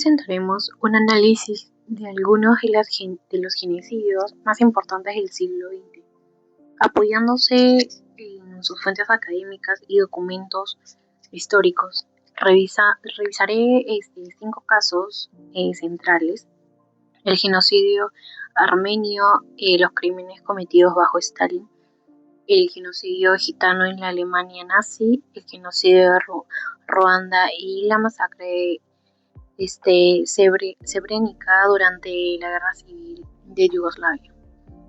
presentaremos un análisis de algunos de los genocidios más importantes del siglo XX, apoyándose en sus fuentes académicas y documentos históricos. Revisaré 5 casos centrales: el genocidio armenio, los crímenes cometidos bajo Stalin, el genocidio gitano en la Alemania nazi, el genocidio de Ruanda y la masacre Srebrenica durante la Guerra Civil de Yugoslavia.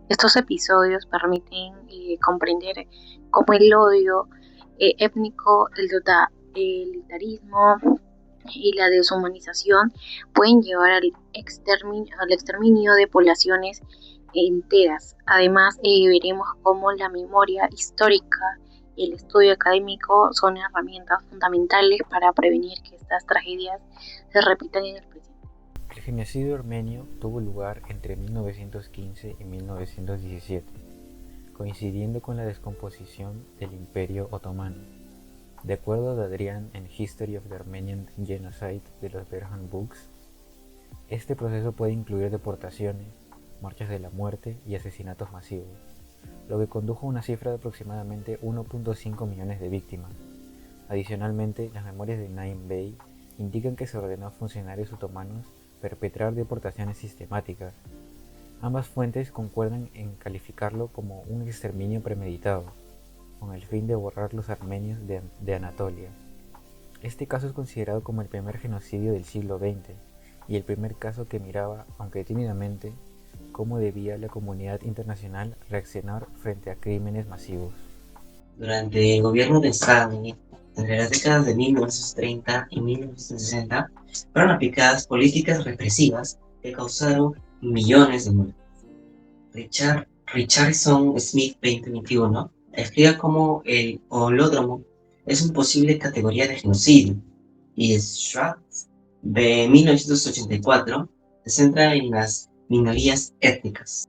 Estos episodios permiten comprender cómo el odio étnico, el totalitarismo y la deshumanización pueden llevar al exterminio de poblaciones enteras. Además, veremos cómo la memoria histórica y el estudio académico son herramientas fundamentales para prevenir que estas tragedias se repitan en el presente. El genocidio armenio tuvo lugar entre 1915 y 1917, coincidiendo con la descomposición del Imperio Otomano. De acuerdo a Adrian en History of the Armenian Genocide de los Berhan Books, este proceso puede incluir deportaciones, marchas de la muerte y asesinatos masivos, lo que condujo a una cifra de aproximadamente 1.5 millones de víctimas. Adicionalmente, las memorias de Naim Bey indican que se ordenó a funcionarios otomanos perpetrar deportaciones sistemáticas. Ambas fuentes concuerdan en calificarlo como un exterminio premeditado, con el fin de borrar los armenios de Anatolia. Este caso es considerado como el primer genocidio del siglo XX y el primer caso que miraba, aunque tímidamente, cómo debía la comunidad internacional reaccionar frente a crímenes masivos. Durante el gobierno de Stalin, entre las décadas de 1930 y 1960, fueron aplicadas políticas represivas que causaron millones de muertes. Richardson Smith 2021 explica cómo el Holódromo es una posible categoría de genocidio, y Schwartz de 1984 se centra en las minorías étnicas.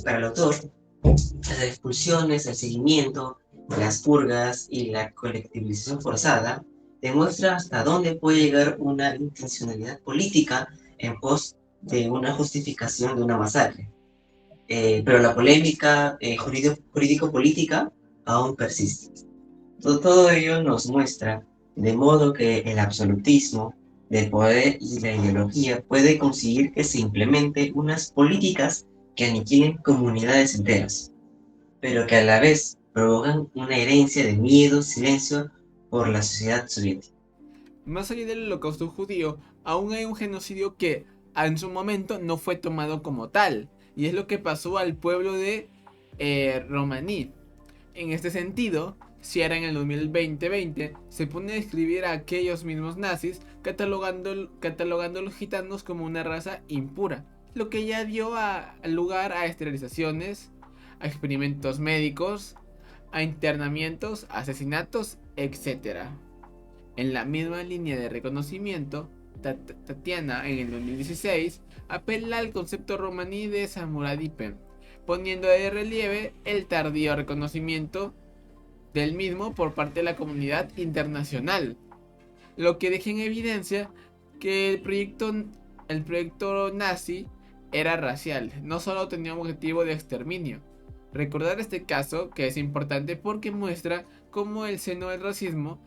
Para el autor, las expulsiones, el seguimiento, las purgas y la colectivización forzada demuestra hasta dónde puede llegar una intencionalidad política en pos de una justificación de una masacre. Pero la polémica jurídico-política aún persiste. Todo ello nos muestra de modo que el absolutismo del poder y la ideología puede conseguir que se implementen unas políticas que aniquilen comunidades enteras, pero que a la vez provocan una herencia de miedo, silencio por la sociedad soviética. Más allá del holocausto judío, aún hay un genocidio que en su momento no fue tomado como tal, y es lo que pasó al pueblo de romaní. En este sentido, si ahora en el 2020 se pone a describir a aquellos mismos nazis catalogando a los gitanos como una raza impura, lo que ya dio lugar a esterilizaciones, a experimentos médicos, a internamientos, asesinatos, etc. En la misma línea de reconocimiento, Tatiana en el 2016 apela al concepto romaní de Samuradipen, poniendo de relieve el tardío reconocimiento del mismo por parte de la comunidad internacional, lo que deja en evidencia que el proyecto nazi era racial, no solo tenía un objetivo de exterminio. Recordar este caso que es importante porque muestra cómo el seno del racismo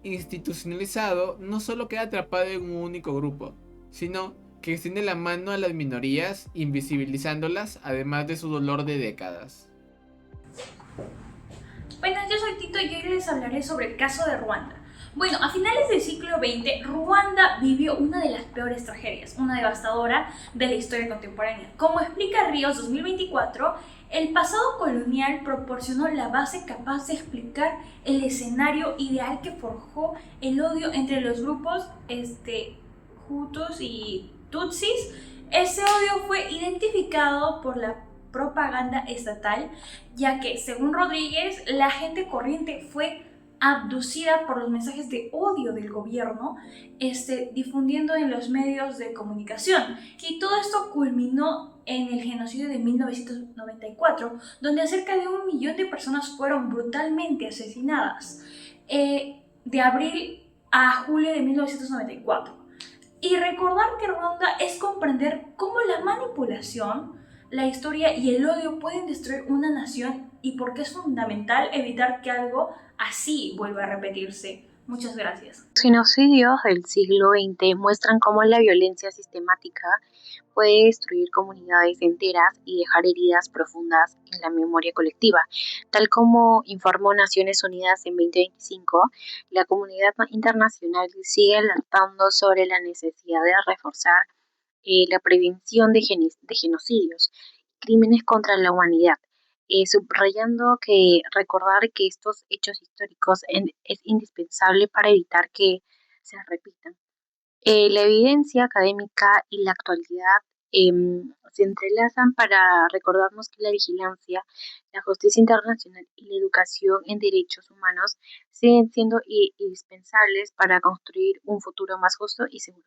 institucionalizado no solo queda atrapado en un único grupo, sino que extiende la mano a las minorías, invisibilizándolas, además de su dolor de décadas. Bueno, yo soy Tito y hoy les hablaré sobre el caso de Ruanda. Bueno, a finales del siglo XX, Ruanda vivió una de las peores tragedias, una devastadora de la historia contemporánea. Como explica Ríos 2024, el pasado colonial proporcionó la base capaz de explicar el escenario ideal que forjó el odio entre los grupos Hutus y Tutsis. Ese odio fue identificado por la propaganda estatal, ya que, según Rodríguez, la gente corriente fue abducida por los mensajes de odio del gobierno, difundiendo en los medios de comunicación. Y todo esto culminó en el genocidio de 1994, donde cerca de 1 millón de personas fueron brutalmente asesinadas, de abril a julio de 1994. Y recordar que Ruanda es comprender cómo la manipulación, la historia y el odio pueden destruir una nación y por qué es fundamental evitar que algo así vuelva a repetirse. Muchas gracias. Los genocidios del siglo XX muestran cómo la violencia sistemática puede destruir comunidades enteras y dejar heridas profundas en la memoria colectiva. Tal como informó Naciones Unidas en 2025, la comunidad internacional sigue alertando sobre la necesidad de reforzar la prevención de genocidios, crímenes contra la humanidad, subrayando que recordar que estos hechos históricos es indispensable para evitar que se repitan. La evidencia académica y la actualidad se entrelazan para recordarnos que la vigilancia, la justicia internacional y la educación en derechos humanos siguen siendo indispensables para construir un futuro más justo y seguro.